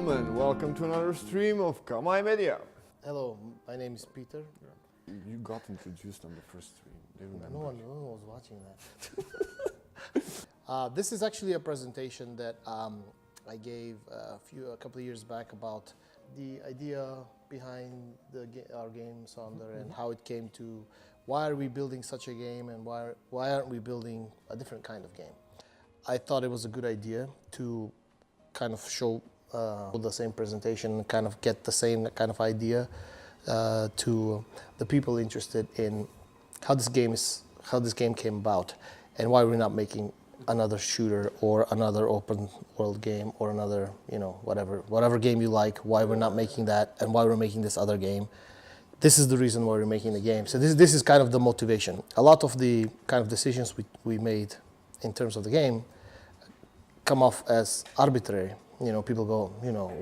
gentlemen, welcome to another stream of KAMAi Media. Hello, my name is Peter. You got introduced on the first stream. They remember. No one was watching that. This is actually a presentation that I gave a couple of years back about the idea behind our game Sonder and how it came to why are we building such a game and why aren't we building a different kind of game. I thought it was a good idea to kind of show the same presentation, kind of get the same kind of idea to the people interested in how this game came about and why we're not making another shooter or another open world game or another, whatever game you like, why we're not making that and why we're making this other game. This is the reason why we're making the game. So this is kind of the motivation. A lot of the kind of decisions we made in terms of the game come off as arbitrary. People go,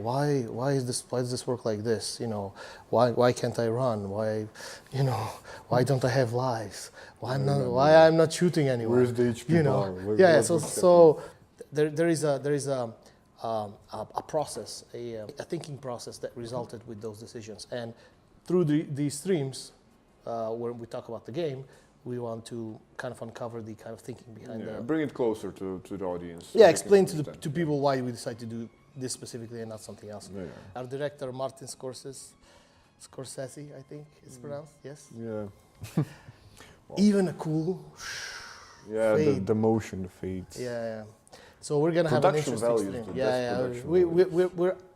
why does this work like this? Why can't I run? Why don't I have lives? Why I'm not shooting anyone? Where's the HP bar? So there is a process, a thinking process that resulted with those decisions. And through these streams, where we talk about the game, we want to kind of uncover the kind of thinking behind bring it closer to the audience. Yeah, explain to people why we decided to do this specifically and not something else. Yeah. Our director, Martin Scorsese, I think it's pronounced, yes? Yeah. Even a cool fade. The motion, the fades. Yeah. So we're gonna have an interesting stream.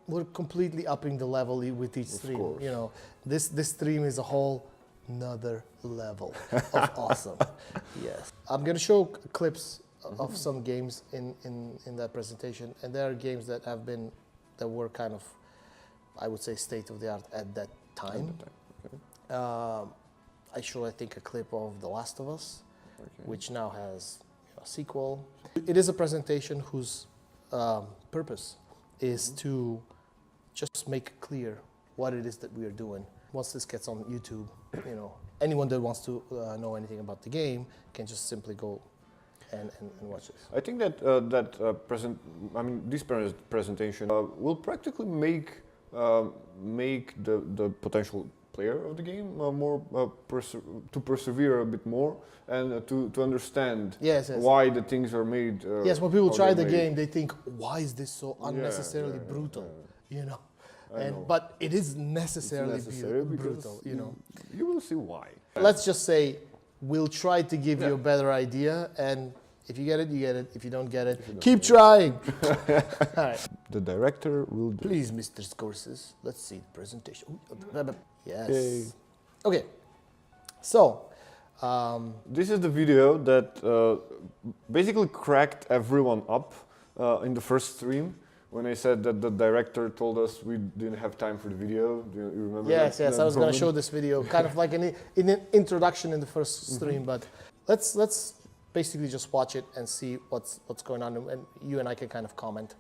We're completely upping the level with each stream. Course. This stream is a whole another level of awesome. Yes. I'm gonna show clips of some games in that presentation, and there are games that were kind of, I would say, state of the art at that time. Okay. I show, I think, a clip of The Last of Us, which now has a sequel. It is a presentation whose purpose is to just make clear what it is that we are doing. Once this gets on YouTube, anyone that wants to know anything about the game can just simply go and watch this. I think that this presentation will practically make the potential player of the game more to persevere a bit more and to understand why the things are made. Yes, when people try the game, they think, why is this so unnecessarily brutal? But it is necessarily brutal. You will see why. Let's just say we'll try to give you a better idea, and if you get it, you get it. If you don't get it, keep trying. All right. The director will do. Please, Mr. Scorsese, let's see the presentation. Yes. Yay. Okay. So, this is the video that basically cracked everyone up in the first stream. When I said that the director told us we didn't have time for the video, do you remember? Yes. I was going to show this video, kind of like an introduction in the first stream. But let's basically just watch it and see what's going on, and you and I can kind of comment.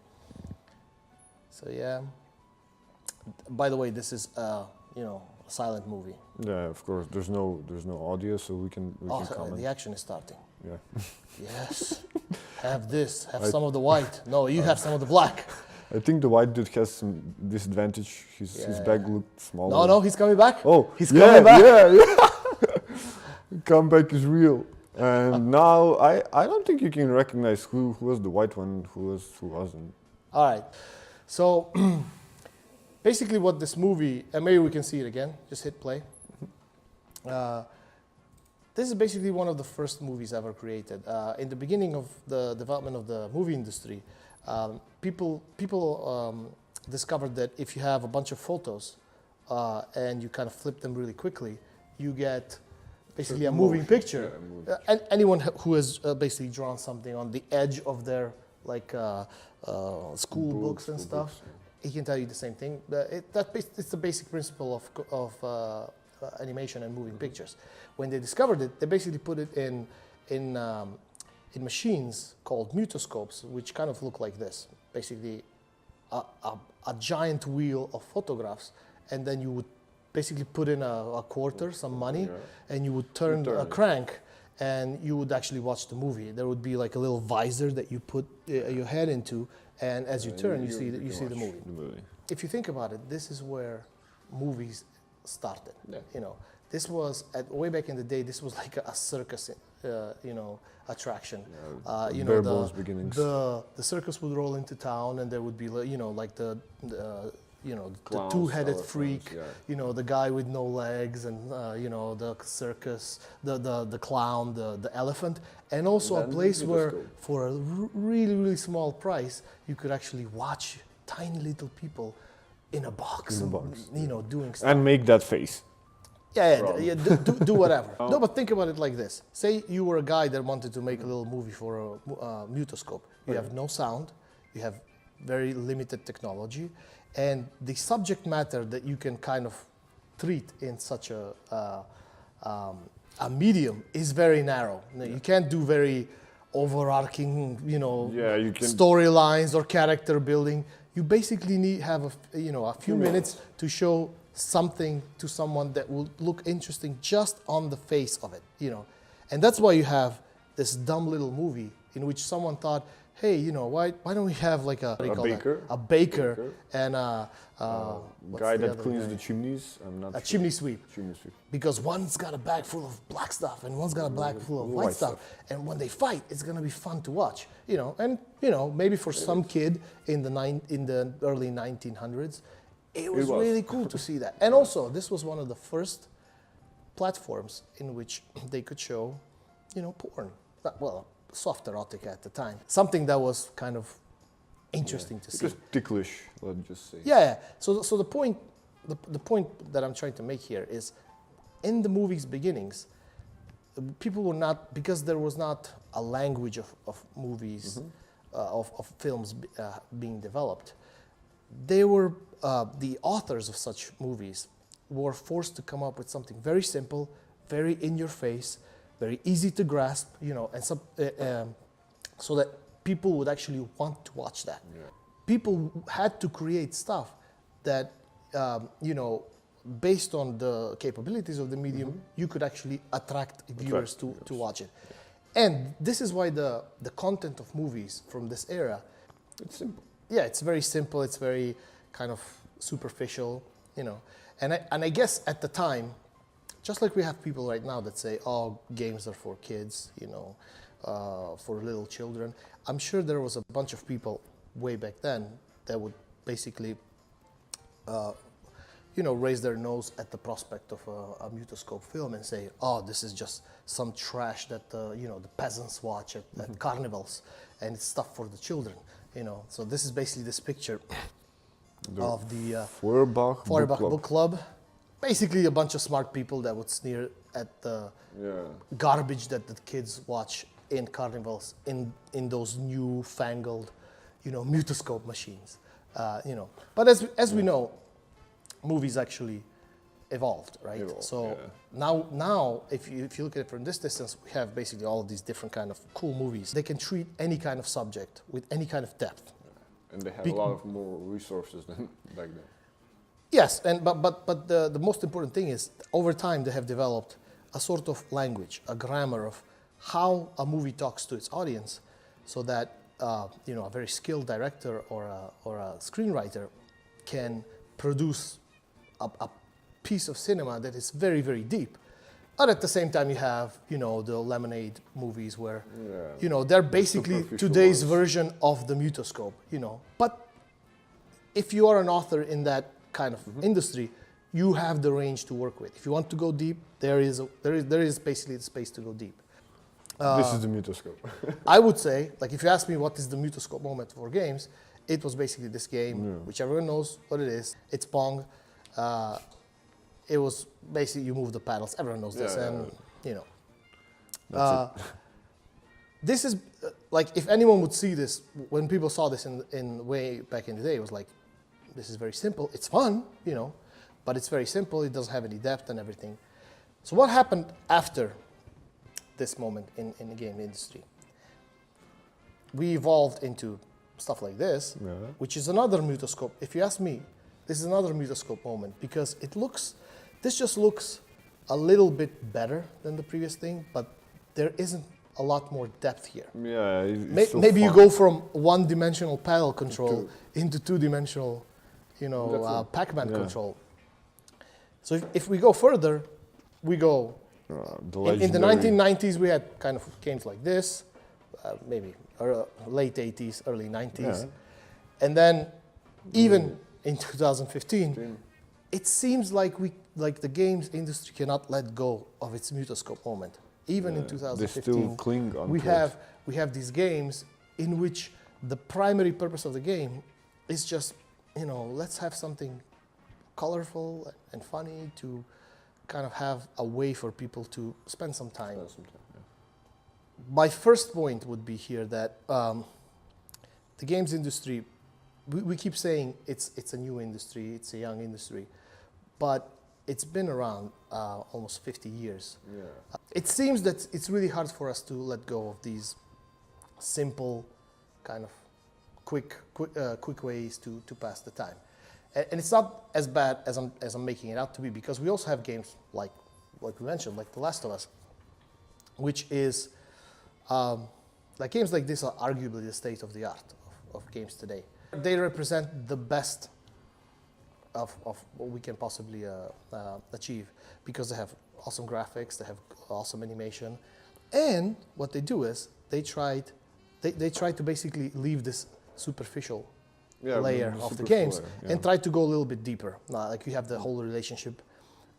So yeah. By the way, this is a silent movie. Yeah, of course. There's no audio, so we can comment. The action is starting. Yeah. Yes. Have this. Have some of the white. No, you have some of the black. I think the white dude has some disadvantage. His bag looked smaller. No, he's coming back. Oh, he's coming back. Yeah. Comeback is real. And now I don't think you can recognize who was the white one, who wasn't. All right. So basically, what this movie, and maybe we can see it again. Just hit play. This is basically one of the first movies ever created. In the beginning of the development of the movie industry, people discovered that if you have a bunch of photos and you kind of flip them really quickly, you get basically a moving picture. And anyone who has basically drawn something on the edge of their school books and stuff, he can tell you the same thing. It's the basic principle of animation and moving pictures. When they discovered it, they basically put it in machines called mutoscopes, which kind of look like this. Basically, a giant wheel of photographs, and then you would basically put in a quarter, some money, and you would turn a crank, and you would actually watch the movie. There would be like a little visor that you put your head into, and as you turn, you see the movie. if you think about it, this is where movies started. Yeah. You know, this was way back in the day. This was like a circus, you know, attraction. You know, bare bones beginnings. the circus would roll into town, and there would be, you know, like the you know, Clowns, the two-headed elephants, freak. yeah. You know, the guy with no legs, and you know, the circus, the clown, the elephant, and also And a then place the where, disco. for a really small price, you could actually watch tiny little people in a box, you know, doing stuff. And make that face. Yeah, do whatever. No, but think about it like this. Say you were a guy that wanted to make a little movie for a mutoscope. You have no sound, you have very limited technology, and the subject matter that you can kind of treat in such a medium is very narrow. You can't do very overarching, you know, You can storylines or character building. You basically need have a few minutes to show something to someone that will look interesting just on the face of it, you know. And that's why you have this dumb little movie in which someone thought, hey, you know, why don't we have like a baker? A baker and what's guy the that other cleans guy? the chimneys. I'm not A sure. chimney sweep. Chimney sweep. Because one's got a bag full of black stuff and one's got a bag full of white stuff. And when they fight, it's gonna be fun to watch, you know. And you know, maybe for some kid in the early 1900s, it was really cool to see that. And also, this was one of the first platforms in which they could show, you know, porn. Well, soft erotic at the time. Something that was kind of interesting to see. Just ticklish, let's just say. Yeah. So the point that I'm trying to make here is, in the movie's beginnings, people were not, because there was not a language of movies, of films being developed. They were the authors of such movies were forced to come up with something very simple, very in your face, very easy to grasp, you know, and so that people would actually want to watch that. Yeah. People had to create stuff that, you know, based on the capabilities of the medium, you could actually attract viewers to watch it. And this is why the content of movies from this era, It's simple. yeah, it's very simple, it's very kind of superficial, you know. And I guess at the time, just like we have people right now that say, oh, games are for kids, you know, for little children. I'm sure there was a bunch of people way back then that would basically, you know, raise their nose at the prospect of a mutoscope film and say, oh, this is just some trash that, you know, the peasants watch at carnivals, and it's stuff for the children, you know. So this is basically this picture of the Feuerbach Book Club. Basically a bunch of smart people that would sneer at the garbage that the kids watch in carnivals, in those newfangled, you know, mutoscope machines, you know. But as we know, movies actually evolved, right? So now if you look at it from this distance, we have basically all of these different kind of cool movies. They can treat any kind of subject with any kind of depth. And they have a lot of more resources than back then. Yes, but the most important thing is, over time they have developed a sort of language, a grammar of how a movie talks to its audience, so that you know, a very skilled director or a screenwriter can produce a piece of cinema that is very, very deep. But at the same time, you have, you know, the Lemonade movies where, you know, they're basically today's version of the mutoscope, you know. But if you are an author in that kind of industry, you have the range to work with. If you want to go deep, there is basically the space to go deep. This is the mutoscope. I would say, like, if you ask me what is the mutoscope moment for games, it was basically this game, which everyone knows what it is. It's Pong. It was basically you move the paddles. Everyone knows this, and you know. This is like, if anyone would see this, when people saw this in way back in the day, it was like, this is very simple. It's fun, you know, but it's very simple. It doesn't have any depth and everything. So what happened after this moment in the game industry? We evolved into stuff like this, which is another mutoscope. If you ask me, this is another mutoscope moment, because this just looks a little bit better than the previous thing, but there isn't a lot more depth here. Yeah, Maybe you go from one-dimensional paddle control into two-dimensional, Pac-Man Yeah. control. So if we go further, we go in the legendary- 1990s. We had kind of games like this, maybe late 80s, early 90s, Yeah. and then even in 2015, it seems like the games industry cannot let go of its mutoscope moment. Even in They 2015, still cling on we to it. have these games in which the primary purpose of the game is just, let's have something colorful and funny to kind of have a way for people to spend some time. My first point would be here that the games industry, we keep saying it's a new industry, it's a young industry, but it's been around almost 50 years. Yeah. It seems that it's really hard for us to let go of these simple, kind of quick ways to pass the time. And it's not as bad as I'm making it out to be, because we also have games like we mentioned, like The Last of Us, which is like games like this are arguably the state of the art of games today. They represent the best of what we can possibly achieve, because they have awesome graphics, they have awesome animation, and what they do is they try to basically leave this superficial layer the of the superficial games layer, yeah. and try to go a little bit deeper. Like you have the whole relationship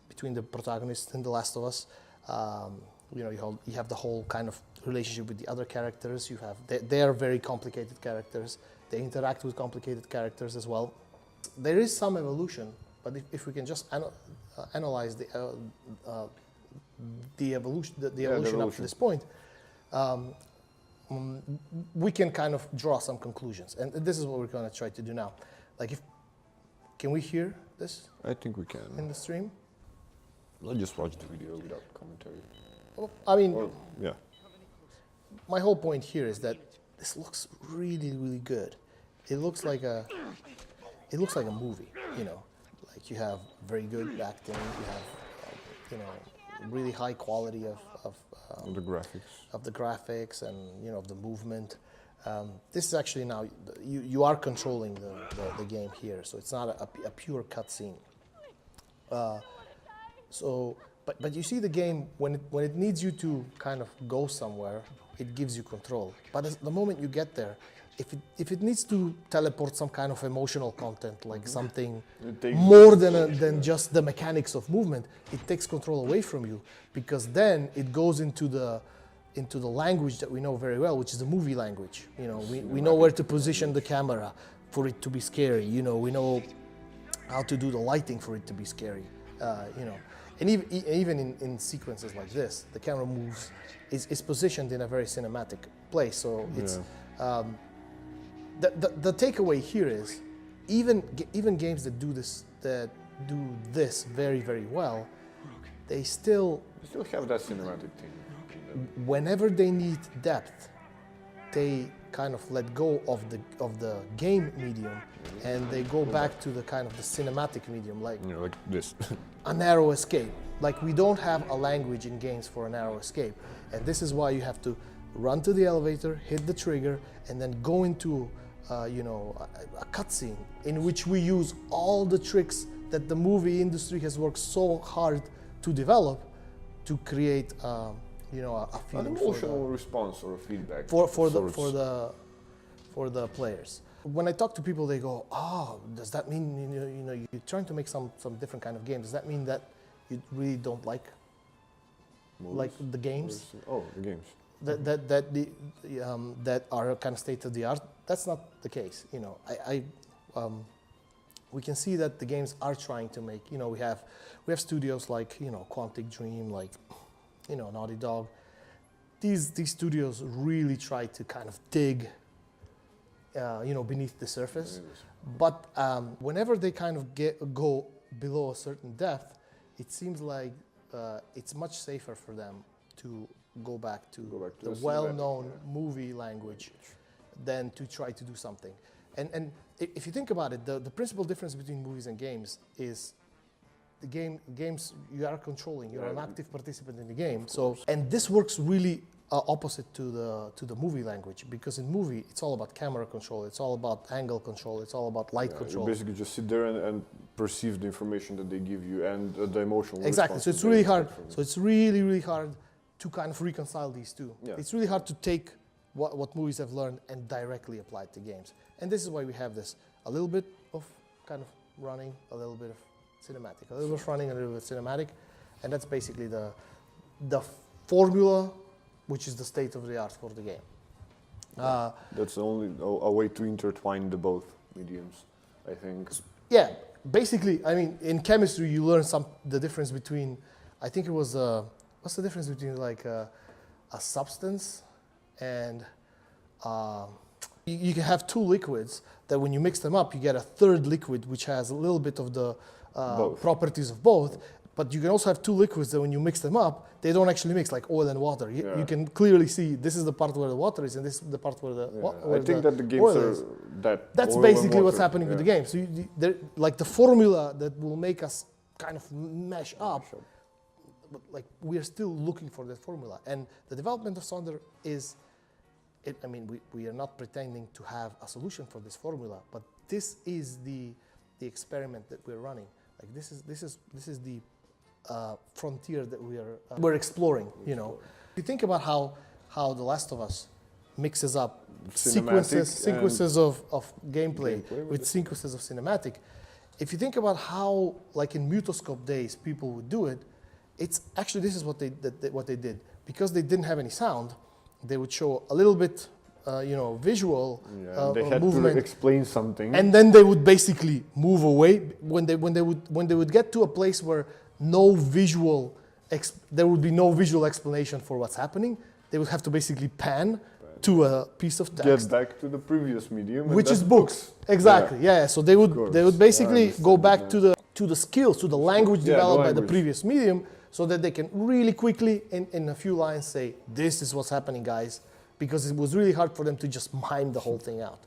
between the protagonist and The Last of Us. You have the whole kind of relationship with the other characters. They are very complicated characters. They interact with complicated characters as well. There is some evolution, but if we can just analyze the evolution up to this point, we can kind of draw some conclusions, and this is what we're going to try to do now. Can we hear this I think we can. in the stream? Let's just watch the video without commentary. Well, I mean, Yeah. my whole point here is that this looks really, really good. It looks like a movie, Like you have very good acting, you have, really high quality of The graphics. of the graphics and of the movement. This is actually now you are controlling the game here, so it's not a pure cutscene. But you see the game when it needs you to kind of go somewhere, it gives you control. But the moment you get there, if it needs to teleport some kind of emotional content, like something more than just the mechanics of movement, it takes control away from you, because then it goes into the language that we know very well, which is the movie language. We know where to position the camera for it to be scary. We know how to do the lighting for it to be scary. And even in sequences like this, the camera moves is positioned in a very cinematic place. So it's the takeaway here is even games that do this very, very well, they still have that cinematic thing. Whenever they need depth, they kind of let go of the game medium, and they go back to the kind of the cinematic medium, like this. a narrow escape. Like we don't have a language in games for a narrow escape, and this is why you have to run to the elevator, hit the trigger, and then go into a cutscene in which we use all the tricks that the movie industry has worked so hard to develop to create a feeling, an emotional response or feedback for the players. When I talk to people, they go, "Oh, does that mean you're trying to make some different kind of game? Does that mean that you really don't like the games? Oh, the games. That are kind of state of the art?" That's not the case. We can see that the games are trying to make. We have studios like Quantic Dream, like Naughty Dog. These studios really try to kind of dig beneath the surface, but whenever they kind of go below a certain depth, it seems like it's much safer for them to go back to the well-known movie language than to try to do something. And if you think about it, the principal difference between movies and games is games you are controlling, you're an active participant in the game. So, and this works really opposite to the movie language, because in movie it's all about camera control, it's all about angle control, it's all about light control. You basically just sit there and perceive the information that they give you and the emotional Exactly. So it's really hard. So it's really, really hard to kind of reconcile these two. Yeah. It's really hard to take what movies have learned and directly apply it to games. And this is why we have this: a little bit of kind of running, a little bit of cinematic, a little bit of running, a little bit of cinematic, and that's basically the formula, which is the state of the art for the game. That's only a way to intertwine the both mediums, I think. Yeah, basically, I mean, in chemistry, you learn the difference between, I think it was, what's the difference between like a substance and, you can have two liquids that when you mix them up, you get a third liquid which has a little bit of the properties of both. But you can also have two liquids that when you mix them up, they don't actually mix, like oil and water. You can clearly see this is the part where the water is and this is the part where the I think that the games are that's basically what's happening with the game. So like the formula that will make us kind of mesh up, but like we are still looking for that formula. And the development of Sonder is, I mean, we are not pretending to have a solution for this formula, but this is the experiment that we're running. Like this is the frontier that we're exploring. You know, if you think about how The Last of Us mixes up sequences of gameplay with sequences of cinematic. If you think about how, like in Mutoscope days, people would do it, it's actually this is what they did, because they didn't have any sound. They would show a little bit, visual they had movement, to explain something, and then they would basically move away. When they would get to a place where there would be no visual explanation for what's happening, they would have to basically pan to a piece of text. Get back to the previous medium, which is books. Exactly. Yeah. So they would basically go back to the skills, to the language developed by the previous medium, so that they can really quickly, in a few lines, say, this is what's happening, guys, because it was really hard for them to just mime the whole thing out.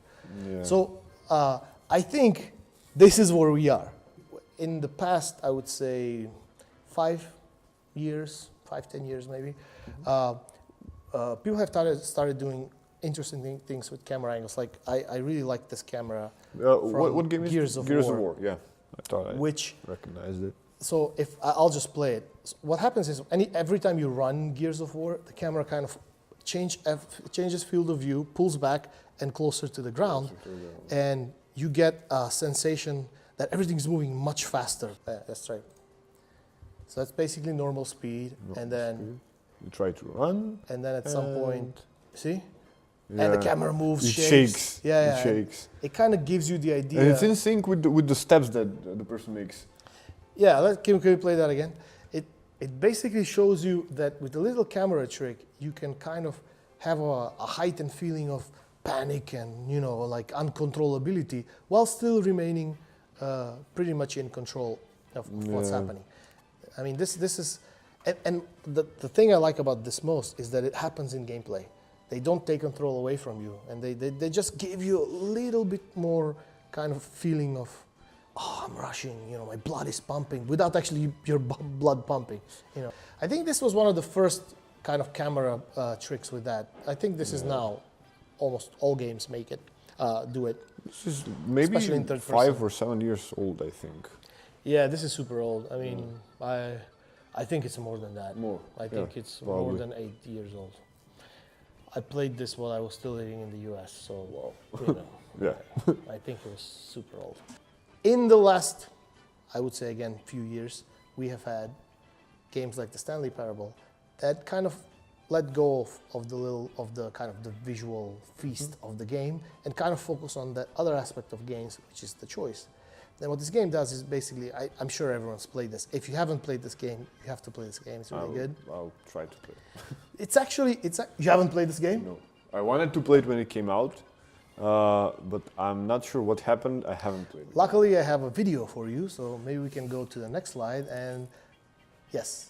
Yeah. So I think this is where we are. In the past, I would say 5 years, 10 years maybe, people have started doing interesting things with camera angles. Like I really like this camera. What game is Gears of War? Yeah, I thought I recognized it. So if I'll just play it. So what happens is every time you run Gears of War, the camera kind of changes field of view, pulls back and closer to the ground, and you get a sensation that everything's moving much faster. That's right. So that's basically normal speed, and then you try to run, and then at some point, see, and the camera moves, it shakes. Yeah, it shakes. It kind of gives you the idea. And it's in sync with the steps that the person makes. Yeah, can we play that again? It basically shows you that with a little camera trick, you can kind of have a heightened feeling of panic and like uncontrollability, while still remaining pretty much in control of what's happening. I mean, this is, and the thing I like about this most is that it happens in gameplay. They don't take control away from you, and they just give you a little bit more kind of feeling of, oh, I'm rushing, my blood is pumping, without actually your blood pumping, I think this was one of the first kind of camera tricks with that. I think this is now, almost all games make it, do it. This is maybe especially in third 5 or 7 years old, I think. Yeah, this is super old. I mean, I think it's more than that. More. I think it's probably more than 8 years old. I played this while I was still living in the US, so yeah. I think it was super old. In the last, I would say again, few years, we have had games like the Stanley Parable that kind of let go of the visual feast of the game and kind of focus on that other aspect of games, which is the choice. Then what this game does is basically, I'm sure everyone's played this. If you haven't played this game, you have to play this game. It's really good. I'll try to play. You haven't played this game? No. I wanted to play it when it came out, but I'm not sure what happened. I haven't played it. Luckily, I have a video for you, so maybe we can go to the next slide. And yes.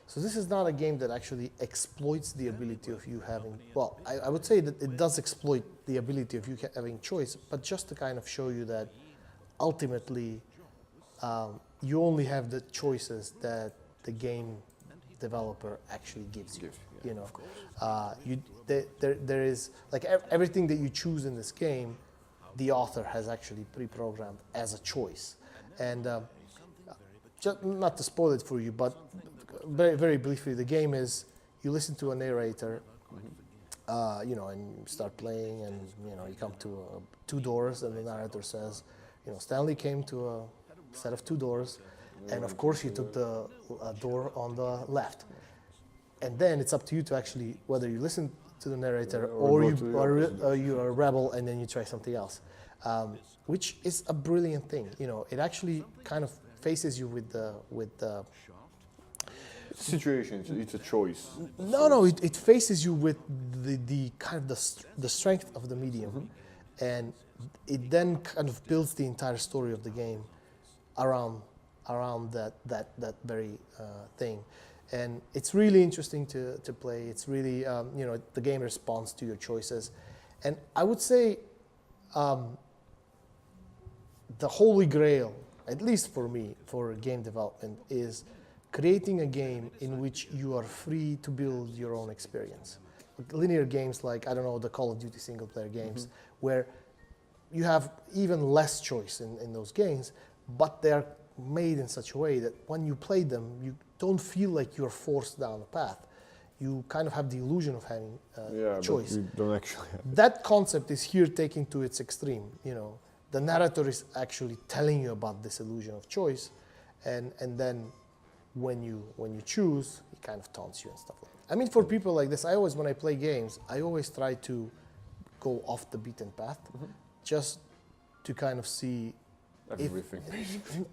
So this is not a game that actually exploits the ability of you having, well, I would say that it does exploit the ability of you having choice, but just to kind of show you that ultimately you only have the choices that the game developer actually gives you. Yeah, You know, there is like everything that you choose in this game, the author has actually pre-programmed as a choice. And just not to spoil it for you, but very, very briefly, the game is you listen to a narrator, you know, and you start playing, and you know, you come to two doors, and the narrator says, you know, Stanley came to a set of two doors, and of course he took the door on the left. And then it's up to you to actually, whether you listen to the narrator or you are a rebel and then you try something else, which is a brilliant thing. You know, it actually kind of faces you with the situation. It's a choice. No, it faces you with the kind of the strength of the medium, and it then kind of builds the entire story of the game around that very thing. And it's really interesting to play. It's really, you know, the game responds to your choices. And I would say the holy grail, at least for me, for game development, is creating a game in which you are free to build your own experience. Linear games like, I don't know, the Call of Duty single-player games, where you have even less choice in those games, but they are made in such a way that when you play them, you don't feel like you're forced down a path. You kind of have the illusion of having choice. But you don't actually have it. That concept is here taken to its extreme. You know, the narrator is actually telling you about this illusion of choice, and then when you choose, it kind of taunts you and stuff like that. I mean, for people like this, when I play games, I always try to go off the beaten path, just to kind of see Everything.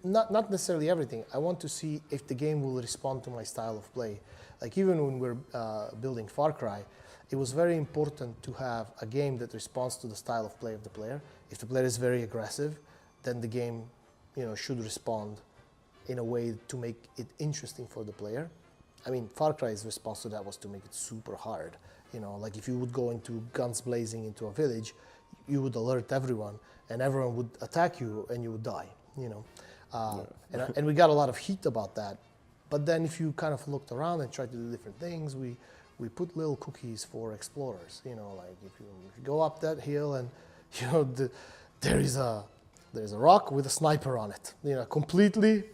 not necessarily everything. I want to see if the game will respond to my style of play. Like even when we're building Far Cry, it was very important to have a game that responds to the style of play of the player. If the player is very aggressive, then the game, you know, should respond in a way to make it interesting for the player. I mean, Far Cry's response to that was to make it super hard. You know, like if you would go into guns blazing into a village, you would alert everyone, and everyone would attack you, and you would die. You know, and we got a lot of heat about that. But then, if you kind of looked around and tried to do different things, we put little cookies for explorers. You know, like if you go up that hill, and you know there's a rock with a sniper on it. You know, completely,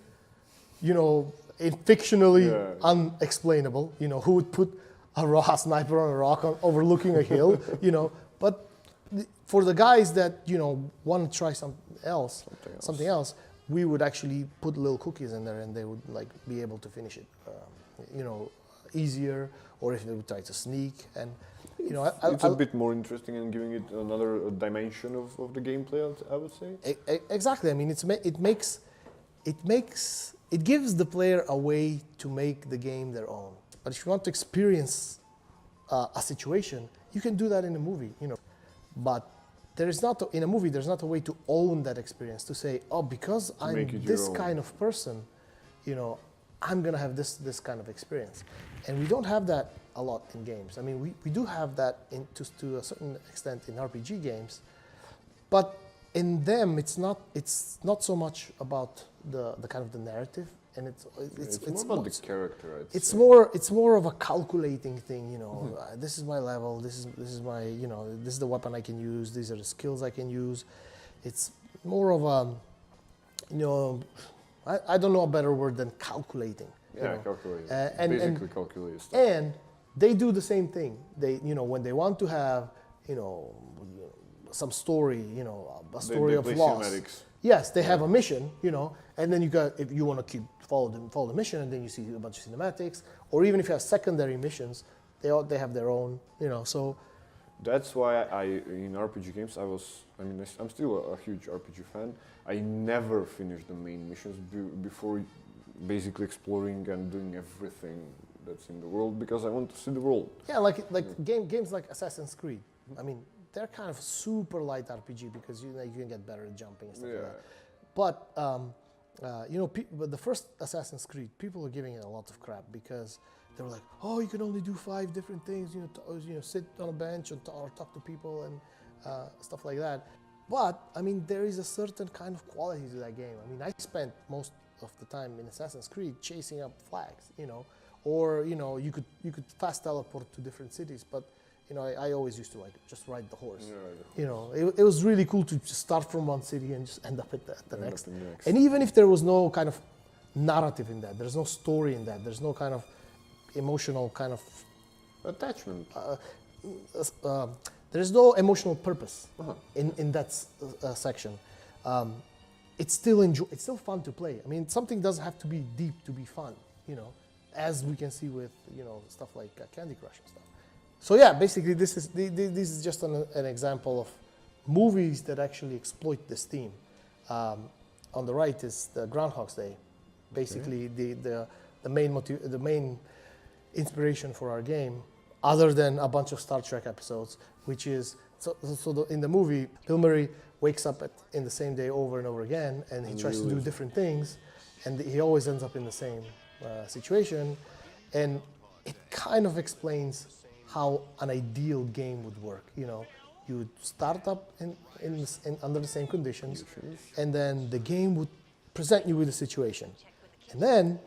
you know, fictionally unexplainable. You know, who would put a sniper on a rock overlooking a hill? You know, but for the guys that, you know, want to try something else, we would actually put little cookies in there, and they would like be able to finish it, you know, easier. Or if they would try to sneak, and you know, it's a bit more interesting and giving it another dimension of the gameplay, I would say. Exactly. I mean, it gives the player a way to make the game their own. But if you want to experience a situation, you can do that in a movie, you know. But in a movie, there's not a way to own that experience, to say, oh, because I'm this kind of person, you know, I'm gonna have this kind of experience. And we don't have that a lot in games. I mean, we do have that to a certain extent in RPG games, but in them, it's not so much about the kind of the narrative, and it's more about the character. It's more of a calculating thing, you know. This is my level. This is my, you know, this is the weapon I can use. These are the skills I can use. It's more of a, you know, I don't know a better word than calculating. Yeah, calculating. Basically calculating stuff. And they do the same thing. They, you know, when they want to have, you know, some story, you know, a story of loss. Cinematics. Yes, they have a mission, you know, and then if you want to follow the mission, and then you see a bunch of cinematics, or even if you have secondary missions, they have their own, you know. So that's why in RPG games I'm still a huge RPG fan. I never finish the main missions before basically exploring and doing everything that's in the world, because I want to see the world. Yeah, games like Assassin's Creed. I mean, they're kind of super light RPG because you can get better at jumping and stuff like that. But you know, but the first Assassin's Creed, people were giving it a lot of crap because they were like, "Oh, you can only do 5 different things. You know, sit on a bench or talk to people and stuff like that." But I mean, there is a certain kind of quality to that game. I mean, I spent most of the time in Assassin's Creed chasing up flags, you know, or you could fast teleport to different cities. But I always used to like just ride the horse. It was really cool to just start from one city and just end up at the next. And even if there was no kind of narrative in that, there's no story in that, there's no kind of emotional kind of attachment. There's no emotional purpose in that section. It's still fun to play. I mean, something doesn't have to be deep to be fun, as we can see with stuff like Candy Crush and stuff. So yeah, basically this is just an example of movies that actually exploit this theme. On the right is the Groundhog's Day. Basically, the main inspiration for our game, other than a bunch of Star Trek episodes, which is in the movie, Bill Murray wakes up in the same day over and over again, and he tries to do different things, and he always ends up in the same situation, and it kind of explains how an ideal game would work. You would start up under the same conditions, and then the game would present you with a situation, and then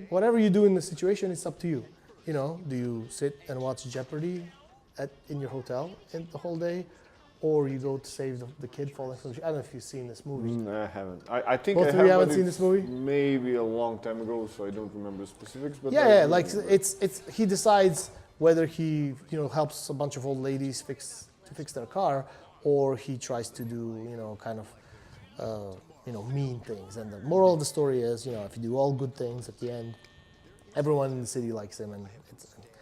whatever you do in the situation, it's up to you. Do you sit and watch Jeopardy in your hotel the whole day, or you go to save the kid falling from the... I don't know if you've seen this movie. I haven't. I think Both I of have. you haven't seen this movie? Maybe a long time ago, so I don't remember the specifics. But like it's he decides whether he helps a bunch of old ladies fix their car, or he tries to do kind of mean things. And the moral of the story is if you do all good things at the end, everyone in the city likes him, and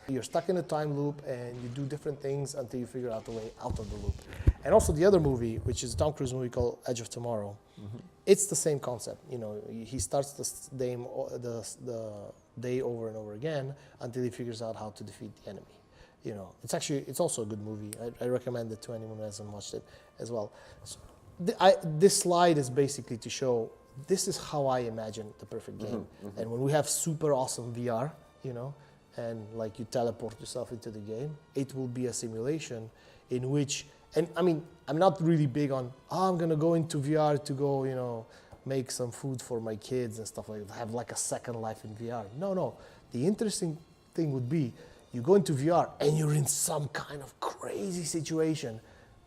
you're stuck in a time loop, and you do different things until you figure out the way out of the loop. And also the other movie, which is a Tom Cruise movie called Edge of Tomorrow, it's the same concept. He starts the day over and over again until he figures out how to defeat the enemy. It's also a good movie. I recommend it to anyone who hasn't watched it as well. So this slide is basically to show this is how I imagine the perfect game. And when we have super awesome VR, and like you teleport yourself into the game, it will be a simulation in which, and I mean, I'm not really big on, I'm gonna go into VR to go, make some food for my kids and stuff like that, have like a second life in VR. No. The interesting thing would be, you go into VR and you're in some kind of crazy situation,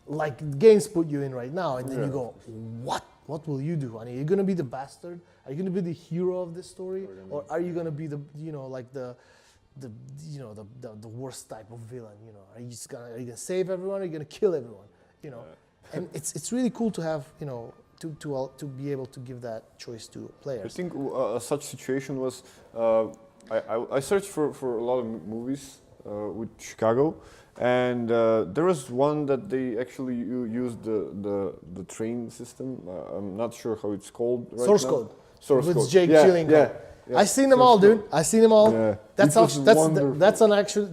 like games put you in right now, and then you go, what will you do? Are you gonna be the bastard? Are you gonna be the hero of this story, or are you gonna be the the worst type of villain? Are you gonna save everyone? Or are you gonna kill everyone? And it's really cool to have to be able to give that choice to players. I think such situation was I searched for a lot of movies with Chicago, and there was one that they actually used the train system. I'm not sure how it's called right Source now. Code. Source with Code. Jake Gyllenhaal. Yeah. I seen them all, dude. I seen them all. Yeah. That's wonderful.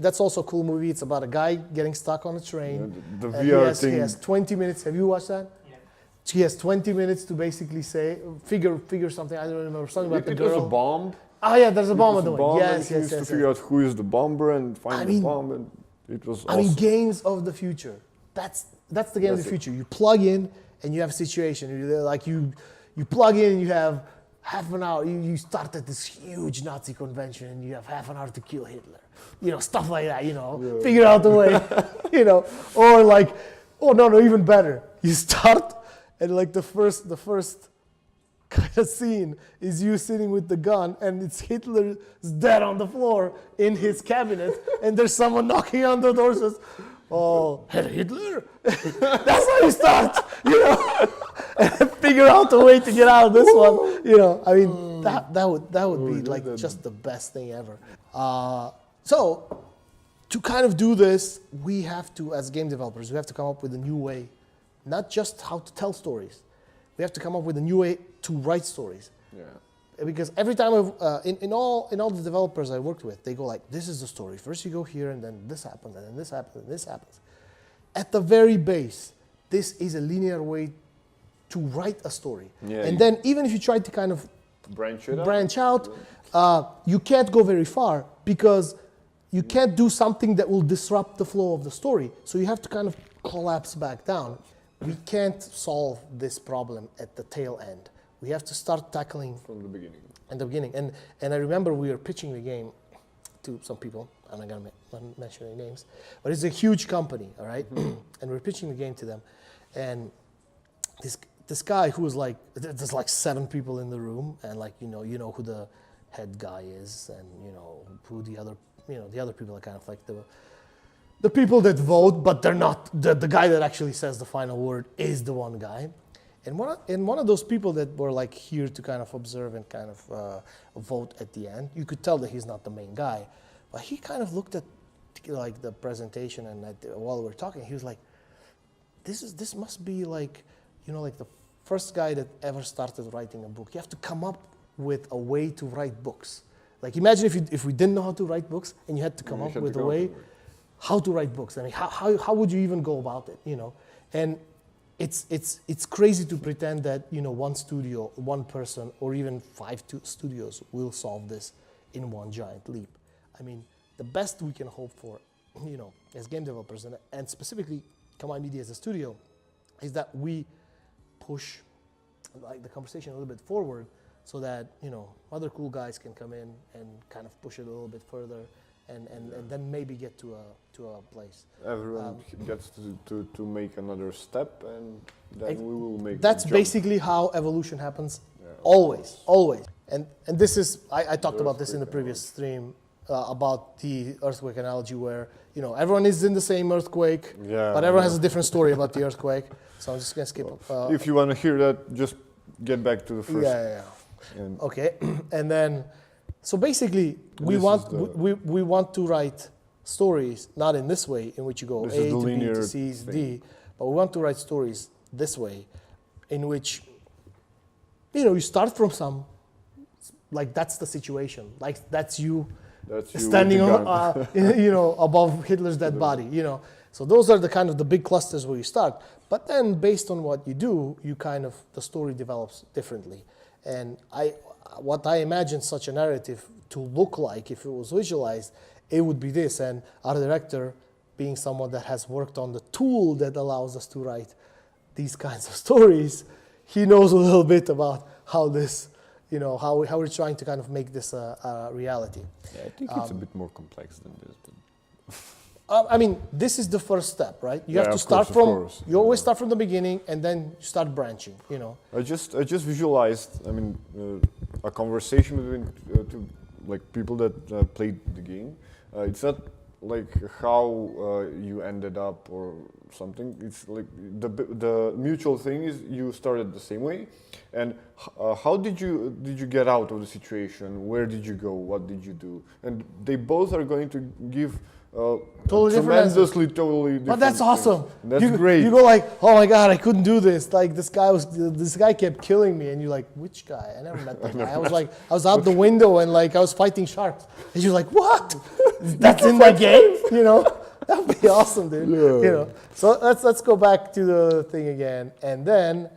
that's also a cool movie. It's about a guy getting stuck on a train. The VR thing. He has 20 minutes. Have you watched that? Yeah. He has 20 minutes to basically figure something. I don't remember something about the girl. It was a bomb. Oh yeah, there's a bomb on the way. Yes. He needs to figure out who is the bomber and find the bomb, and it was awesome. I mean, games of the future. That's the game of the future. You plug in and you have a situation. You plug in and you have half an hour. You start at this huge Nazi convention and you have half an hour to kill Hitler. Stuff like that. Figure out the way. Or like, no, even better. You start and like the first kind of scene is you sitting with the gun, and it's Hitler's dead on the floor in his cabinet, and there's someone knocking on the door, says, "Oh, Herr Hitler." That's how you start, and figure out a way to get out of this one. I mean, that would be like just the best thing ever. So to kind of do this, we have to, as game developers, we have to come up with a new way, not just how to tell stories. We have to come up with a new way to write stories. Yeah. Because every time in all the developers I worked with, they go like, this is the story. First you go here, and then this happens, and then this happens, and this happens. At the very base, this is a linear way to write a story. Yeah, and then even if you try to kind of branch out, you can't go very far, because you can't do something that will disrupt the flow of the story. So you have to kind of collapse back down. We can't solve this problem at the tail end. We have to start tackling from the beginning. In the beginning. And I remember we were pitching the game, to some people. I'm not gonna mention any names, but it's a huge company, all right? And we're pitching the game to them, and this guy who was like, there's like 7 people in the room, and like you know who the head guy is, and you know who the other people are kind of like the people that vote, but they're not the guy that actually says the final word is the one guy. And one of those people that were like here to kind of observe and kind of vote at the end, you could tell that he's not the main guy, but he kind of looked at like the presentation, and while we were talking, he was like, "This must be like, like the first guy that ever started writing a book. You have to come up with a way to write books. Like imagine if we didn't know how to write books, and you had to come up with a way how to write books. I mean, how would you even go about it? And it's crazy to pretend that one studio, one person, or even 5 studios will solve this in one giant leap. I mean, the best we can hope for, as game developers, and specifically KAMAi Media as a studio, is that we push like the conversation a little bit forward, so that other cool guys can come in and kind of push it a little bit further, and then maybe get to a place. Everyone gets to make another step, and then we will make. That's basically how evolution happens. Yeah, always. And this is I talked about this in the previous stream about the earthquake analogy, where everyone is in the same earthquake, but everyone has a different story about the earthquake. So I'm just gonna skip. If you want to hear that, just get back to the first. Yeah. Okay, and then. So basically, we want to write stories not in this way, in which you go A to B to C to D, but we want to write stories this way, in which you start from some, like that's the situation, like that's you standing on above Hitler's dead body, So those are the kind of the big clusters where you start, but then based on what you do, the story develops differently, and what I imagine such a narrative to look like, if it was visualized, it would be this. And our director, being someone that has worked on the tool that allows us to write these kinds of stories, he knows a little bit about how this, how we're trying to kind of make this a reality. Yeah, I think it's a bit more complex than this. I mean, this is the first step, right? You have to start you always start from the beginning, and then you start branching, I just visualized, a conversation between two people that played the game. It's not like how you ended up or something. It's like the mutual thing is you started the same way. And how did you get out of the situation? Where did you go? What did you do? And they both are going to give totally different. But that's awesome. That's great. You go like, oh my God, I couldn't do this. Like this guy kept killing me, and you're like, which guy? I never met that guy. I was out the window and I was fighting sharks, and you're like, what? That's in my game, That would be awesome, dude. Yeah. So let's go back to the thing again, and then,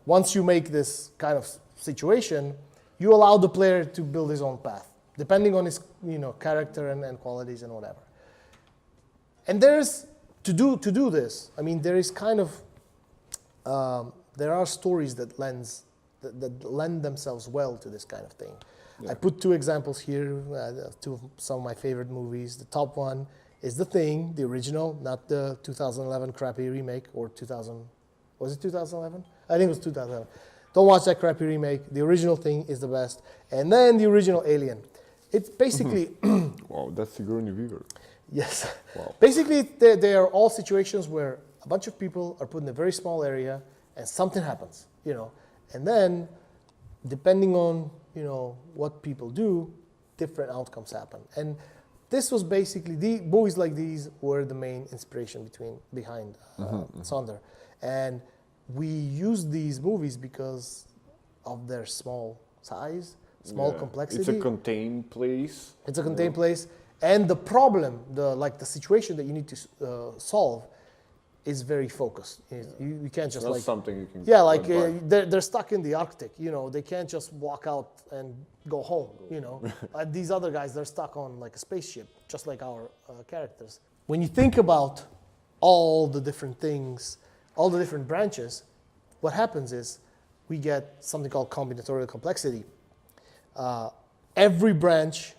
once you make this kind of situation, you allow the player to build his own path, depending on his character and qualities and whatever. And there's to do this. I mean, there is kind of there are stories that lend themselves well to this kind of thing. Yeah. I put 2 examples here, 2 of some of my favorite movies. The top one is The Thing, the original, not the 2011 crappy remake, or 2000. Was it 2011? I think it was 2011. Don't watch that crappy remake. The original Thing is the best, and then the original Alien. It's basically... Wow, that's Sigourney Weaver. Yes. Wow. Basically, they are all situations where a bunch of people are put in a very small area and something happens, And then, depending on, what people do, different outcomes happen. And this was basically, the movies like these were the main inspiration behind Sonder. And we use these movies because of their small size, small complexity. It's a contained place. It's a contained place, and the problem, the situation that you need to solve, is very focused. You can't just Not something you can. Yeah, they're stuck in the Arctic. They can't just walk out and go home. These other guys, they're stuck on a spaceship, just like our characters. When you think about all the different things, all the different branches, what happens is we get something called combinatorial complexity. Every branch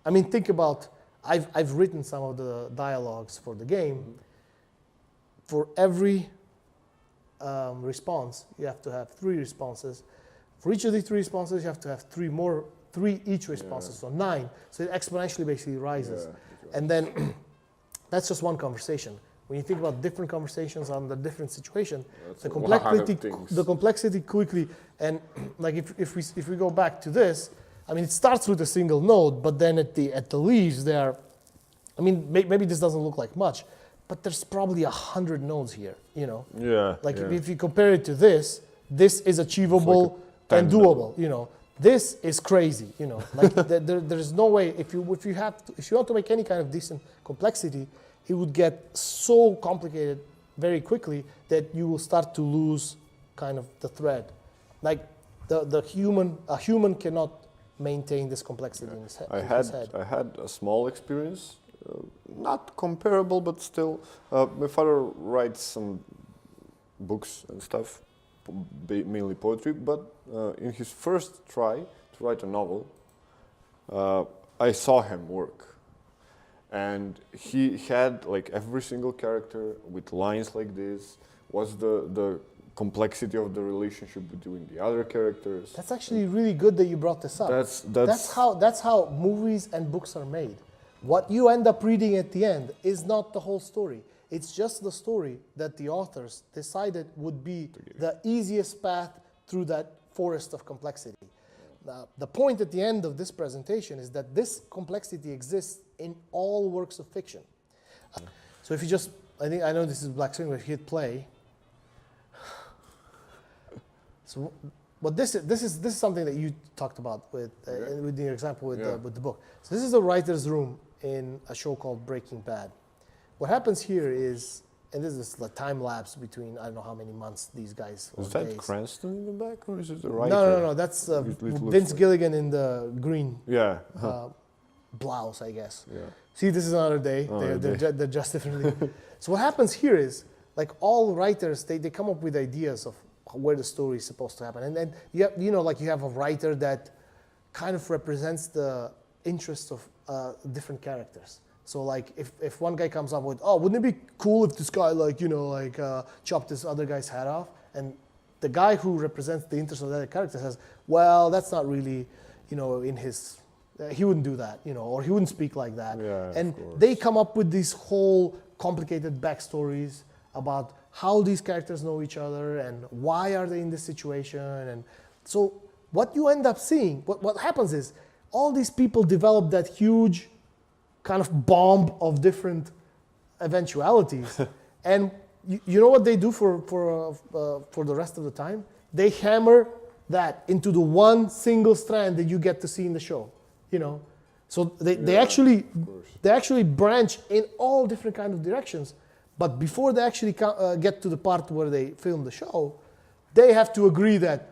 I mean, think about, I've written some of the dialogues for the game. For every response, you have to have 3 responses. For each of the 3 responses, you have to have 3 each responses, so 9. So it exponentially basically rises. And then that's just one conversation. When you think about different conversations on the different situation, the complexity quickly, and like if we go back to this, I mean, it starts with a single node, but then at the leaves there, I mean, maybe this doesn't look like much, but there's probably 100 nodes here, you know? Yeah. Like if you compare it to this is achievable and doable, you know? This is crazy, you know? Like there's no way, if you want to make any kind of decent complexity, it would get so complicated very quickly that you will start to lose kind of the thread. Like a human cannot maintain this complexity in his head. I had a small experience, not comparable, but still. My father writes some books and stuff, mainly poetry, but in his first try to write a novel, I saw him work. And he had like every single character with lines like this, was the complexity of the relationship between the other characters. That's actually really good that you brought this up. That's how movies and books are made. What you end up reading at the end is not the whole story. It's just the story that the authors decided would be the easiest path through that forest of complexity. The point at the end of this presentation is that this complexity exists in all works of fiction. So if you just, I know this is black screen, but if you hit play. So, but this is something that you talked about with your example with the book. So this is a writer's room in a show called Breaking Bad. What happens here is, and this is the time lapse between, I don't know how many months these guys. Is that days. Cranston in the back, or is it the writer? No. That's Vince Gilligan in the green blouse, I guess. Yeah. See, this is another day. They're just differently. So what happens here is, like all writers, they come up with ideas of where the story is supposed to happen, and then you have a writer that kind of represents the interests of different characters. So like if one guy comes up with, oh, wouldn't it be cool if this guy chopped this other guy's head off? And the guy who represents the interest of that character says, well, that's not really, in his, he wouldn't do that, or he wouldn't speak like that. Yeah, and they come up with these whole complicated backstories about how these characters know each other and why are they in this situation. And so what you end up seeing, what happens is all these people develop that huge kind of bomb of different eventualities. And you know what they do for the rest of the time? They hammer that into the one single strand that you get to see in the show, So they actually branch in all different kind of directions. But before they actually get to the part where they film the show, they have to agree that,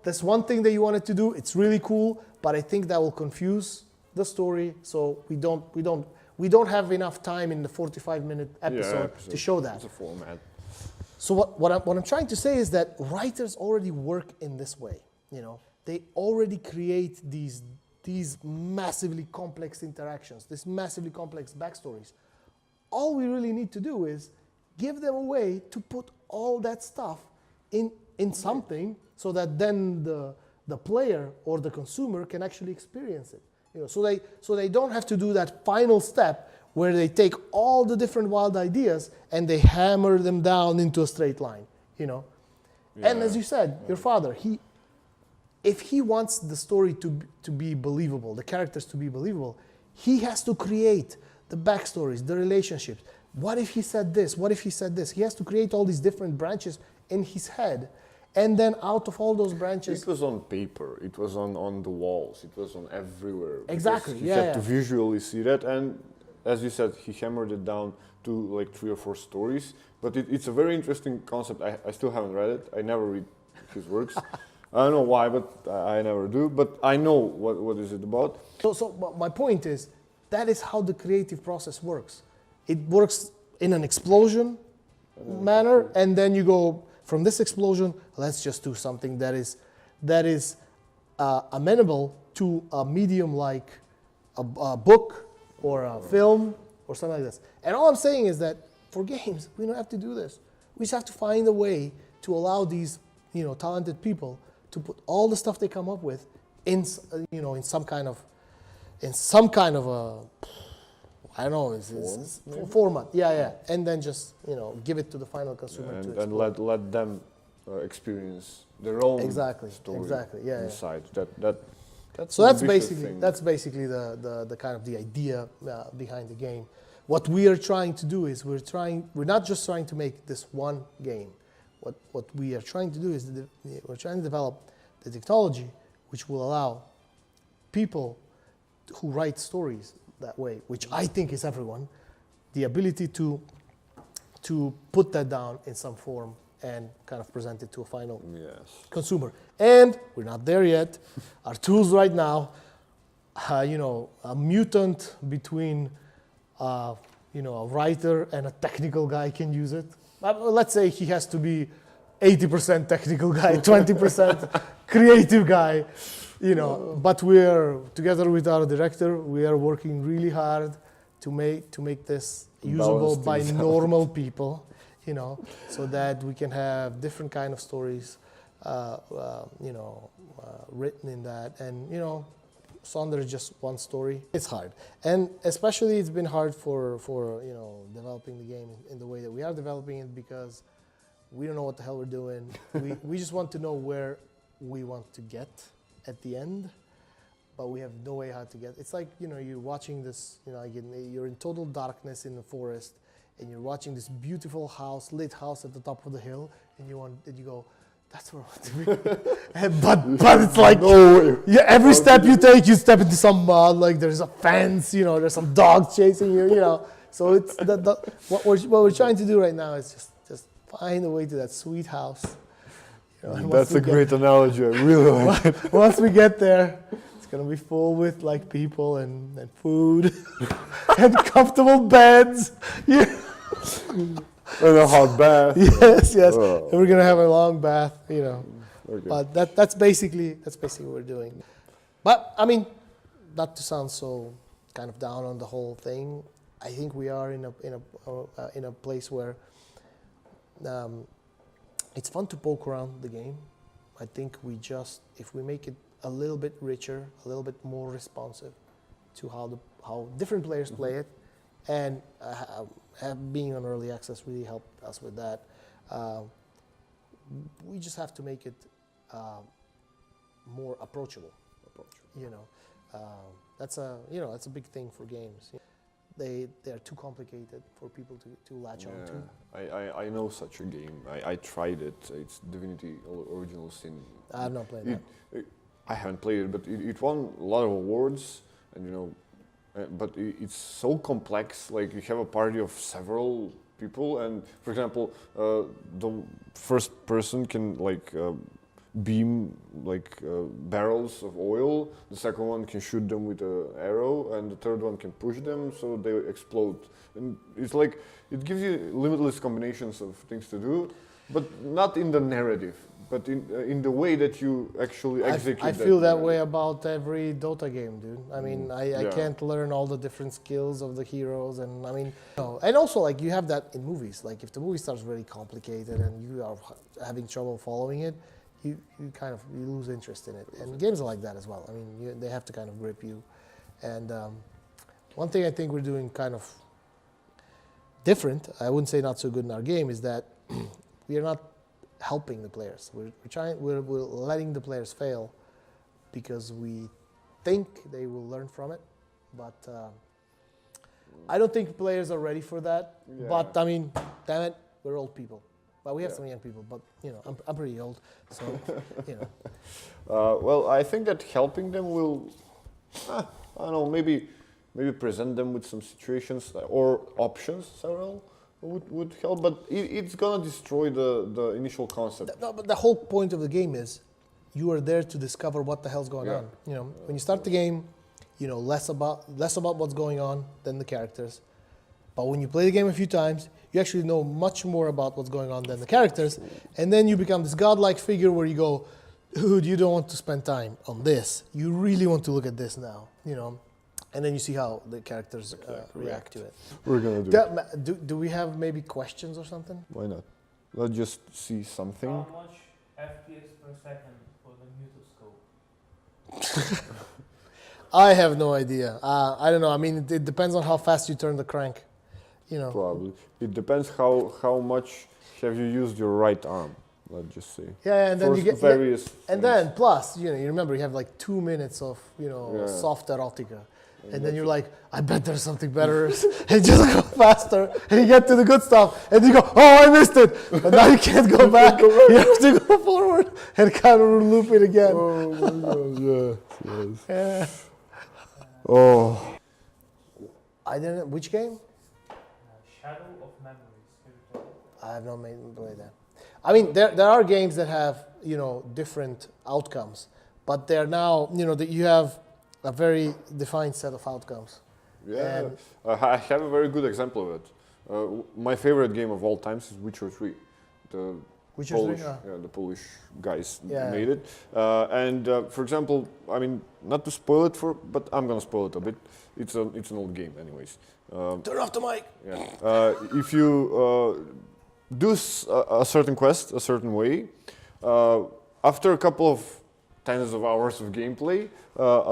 that's one thing that you wanted to do. It's really cool, but I think that will confuse the story, so we don't have enough time in the 45-minute episode to show that. It's a format. So what I'm trying to say is that writers already work in this way. They already create these massively complex interactions, these massively complex backstories. All we really need to do is give them a way to put all that stuff in something, so that then the player or the consumer can actually experience it. So they don't have to do that final step where they take all the different wild ideas and they hammer them down into a straight line, And as you said, your father, if he wants the story to be believable, the characters to be believable, he has to create the backstories, the relationships. What if he said this? What if he said this? He has to create all these different branches in his head. And then out of all those branches... It was on paper, it was on the walls, it was on everywhere. Exactly, he had to visually see that, and as you said, he hammered it down to like 3 or 4 stories. But it's a very interesting concept. I still haven't read it. I never read his works. I don't know why, but I never do. But I know what is it about. So my point is, that is how the creative process works. It works in an explosion manner, and then you go... From this explosion, let's just do something that is amenable to a medium-like a book or a film or something like this. And all I'm saying is that for games, we don't have to do this. We just have to find a way to allow these, talented people to put all the stuff they come up with in some kind of a, I don't know, it's format. Yeah. And then just, give it to the final consumer and let them experience their own story inside. So that's basically the kind of the idea behind the game. What we are trying to do is we're not just trying to make this one game. What we are trying to do is we're trying to develop the technology which will allow people who write stories that way, which I think is everyone, the ability to put that down in some form and kind of present it to a final consumer. And we're not there yet. Our tools right now, a mutant between a writer and a technical guy can use it. Let's say he has to be 80% technical guy, 20% creative guy, But we're together with our director. We are working really hard to make this usable by normal people, so that we can have different kind of stories, written in that. And Sonder is just one story. It's hard, and especially it's been hard for developing the game in the way that we are developing it, because we don't know what the hell we're doing. We just want to know where we want to get at the end, but we have no way how to get. It's like you're watching this. You're in total darkness in the forest, and you're watching this beautiful house, lit house at the top of the hill, and you go, that's where I want to be. but it's like, no, every step you take, you step into some mud. Like there's a fence, there's some dogs chasing you, So it's what we're trying to do right now is just find a way to that sweet house. That's a great analogy. I really like it. Once we get there, it's gonna be full with like people and food and comfortable beds. Yeah. And a hot bath. Yes. Oh. And we're gonna have a long bath, Okay. But that's basically what we're doing. But I mean, not to sound so kind of down on the whole thing, I think we are in a place where it's fun to poke around the game. I think if we make it a little bit richer, a little bit more responsive to how different players play it, and being on early access really helped us with that. We just have to make it more approachable. That's a big thing for games. They are too complicated for people to latch on to. I know such a game. I tried it. It's Divinity Original Sin. I have not played that. I haven't played it, but it won a lot of awards, and but it's so complex. Like you have a party of several people, and for example, the first person can beam barrels of oil. The second one can shoot them with an arrow, and the third one can push them so they explode. And it's like it gives you limitless combinations of things to do, but not in the narrative, but in the way that you actually execute. I feel that way about every Dota game, dude. I mean, I can't learn all the different skills of the heroes, and I mean, and also you have that in movies. Like if the movie starts really complicated and you are having trouble following it, you lose interest in it. And games are like that as well. I mean, they have to kind of grip you. And one thing I think we're doing kind of different, I wouldn't say not so good in our game, is that we are not helping the players. We're letting the players fail because we think they will learn from it. But I don't think players are ready for that. Yeah. But I mean, damn it, we're old people. Well, we have some young people, but I'm pretty old, so well, I think that helping them will, I don't know, maybe present them with some situations or options, several would help. But it's gonna destroy the initial concept. No, but the whole point of the game is you are there to discover what the hell's going on. When you start the game, less about what's going on than the characters. But when you play the game a few times, you actually know much more about what's going on than the characters. And then you become this godlike figure where you go, dude, you don't want to spend time on this. You really want to look at this now, and then you see how the characters react to it. We're gonna do it. Do we have maybe questions or something? Why not? Let's just see something. How much FPS per second for the mutoscope? I have no idea. I don't know. I mean, it depends on how fast you turn the crank. You know. Probably. It depends how much have you used your right arm. Let's just say. Yeah, and then For you get various. and then plus, you know, you remember you have like 2 minutes of soft erotica, and then you're like, I bet there's something better, and just go faster, and you get to the good stuff, and you go, oh, I missed it, but now you can't go back. You have to go forward and kind of loop it again. Oh my God! Yes. Yeah. Oh. I didn't. Which game? Shadow of Memories. I have not played that. I mean, there are games that have different outcomes, but they're now that you have a very defined set of outcomes. Yeah, And- I have a very good example of it. My favorite game of all times is Witcher 3. The Witcher Polish, 3? the Polish guys Yeah. made it. For example, I mean, not to spoil it but I'm gonna spoil it a bit. It's an old game, anyways. Turn off the mic. Yeah. If you do a certain quest a certain way, after a couple of tens of hours of gameplay,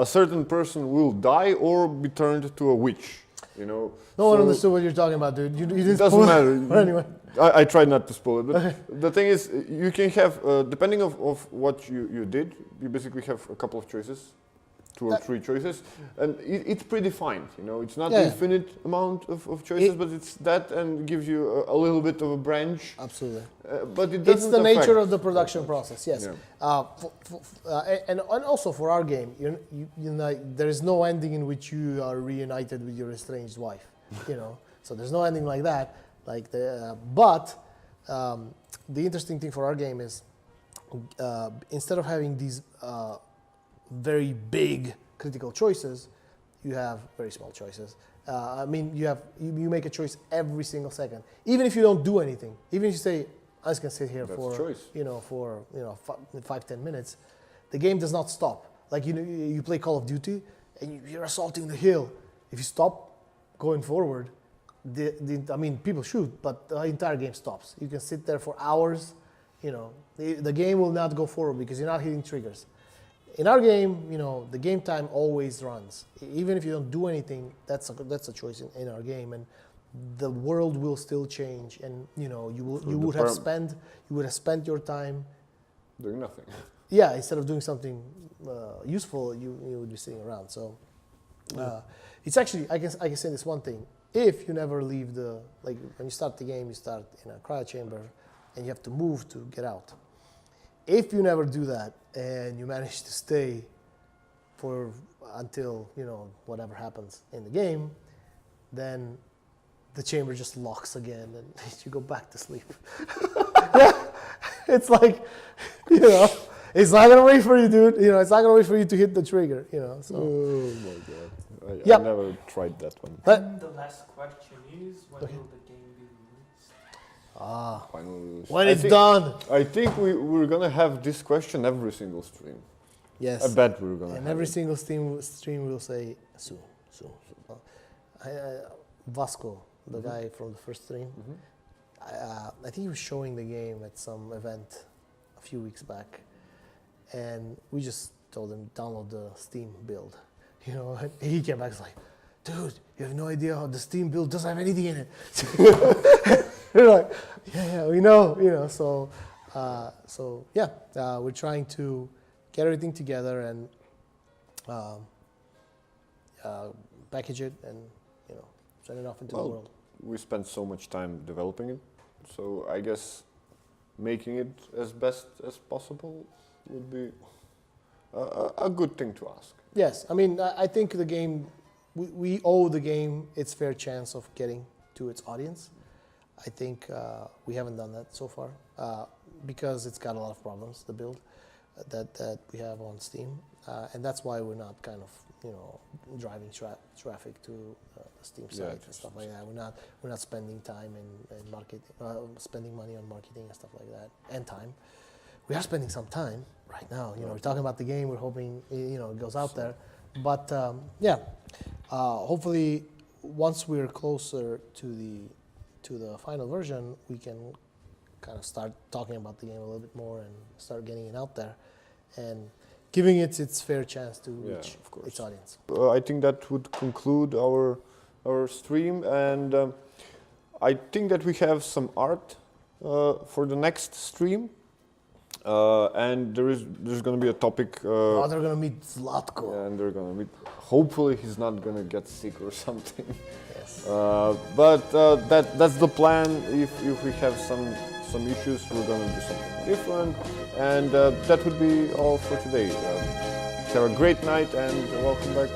a certain person will die or be turned to a witch. No one understood what you're talking about, dude. You didn't It doesn't spoil matter. But anyway. I tried not to spoil it, but the thing is, you can have, depending of what you did, you basically have a couple of choices, 2 or 3 choices, and it's predefined. It's not Yeah. infinite amount of choices, but it's that and gives you a little bit of a branch. Absolutely. But it It's doesn't the nature affect of the production process, yes. Yeah. And also for our game, there is no ending in which you are reunited with your estranged wife. So there's no ending like that. But the interesting thing for our game is instead of having these very big critical choices, you have very small choices. I mean, you make a choice every single second, even if you don't do anything. Even if you say, "I'm just gonna sit here That's for choice. 5-10 minutes," the game does not stop. Like you play Call of Duty and you're assaulting the hill. If you stop going forward, I mean, people shoot, but the entire game stops. You can sit there for hours. The game will not go forward because you're not hitting triggers. In our game, the game time always runs. Even if you don't do anything, that's a choice in our game, and the world will still change. And you would have spent your time doing nothing. Yeah, instead of doing something useful, you would be sitting around. So it's actually I can say this one thing: if you never leave when you start the game, you start in a cryo chamber, and you have to move to get out. If you never do that and you manage to stay until whatever happens in the game, then the chamber just locks again and you go back to sleep. Yeah, it's like it's not gonna wait for you, dude. It's not gonna wait for you to hit the trigger. So. Oh my God! Yep. I never tried that one. But The last question is, when will the game be released? Finally, when I it's think- done, I think we're gonna have this question every single stream. yes. I bet we're gonna. And have every it. single stream will say soon. Vasco, the guy from the first stream, I think he was showing the game at some event a few weeks back, and we just told him download the Steam build, and he came back and was like, dude, you have no idea how the Steam build doesn't have anything in it. We're like, yeah, we know, so we're trying to get everything together and package it and send it off into the world. We spent so much time developing it, so I guess making it as best as possible would be a good thing to ask. Yes, I mean, I think the game, we owe the game its fair chance of getting to its audience. I think we haven't done that so far because it's got a lot of problems, the build that we have on Steam, and that's why we're not kind of driving traffic to the Steam site and stuff like that. We're not spending time in marketing, spending money on marketing and stuff like that, and time. We are spending some time right now. We're talking about the game. We're hoping it goes out there, but hopefully, once we're closer to the final version, we can kind of start talking about the game a little bit more and start getting it out there and giving it its fair chance to reach its audience. I think that would conclude our stream, and I think that we have some art for the next stream, and there's going to be a topic. Oh, they're gonna meet Zlatko. And they're going to meet. Hopefully, he's not going to get sick or something. Yes. But that's the plan. If we have some issues, we're going to do something different, and that would be all for today. Have a great night and welcome back